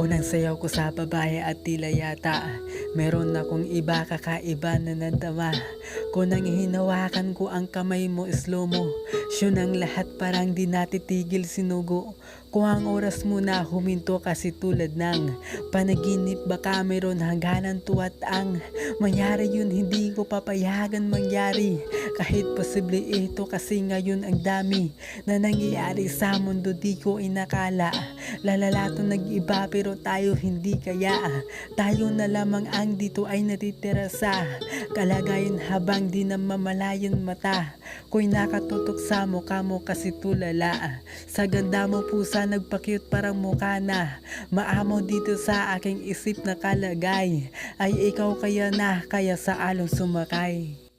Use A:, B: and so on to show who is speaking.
A: Unang sayaw ko sa babae at tila yata meron akong iba kakaiba na nadama. Kunang hinawakan ko ang kamay mo, slow mo. Yun ang lahat parang di natitigil sinugo. Kung ang oras mo na huminto kasi tulad ng panaginip, baka meron hangganan to at ang mangyari yun hindi ko papayagan mangyari. Kahit posible ito kasi ngayon ang dami na nangyayari sa mundo di ko inakala. Lalala to nag-iba pero tayo hindi kaya. Tayo na lamang ang dito ay natitira sa kalagayan habang di na mamalayan mata. Ko'y nakatutok sa mukha mo kasi tulala. Sa ganda mo pusa nagpa-cute parang mukha na maamo dito sa aking isip na kalagay. Ay ikaw kaya na kaya sa along sumakay.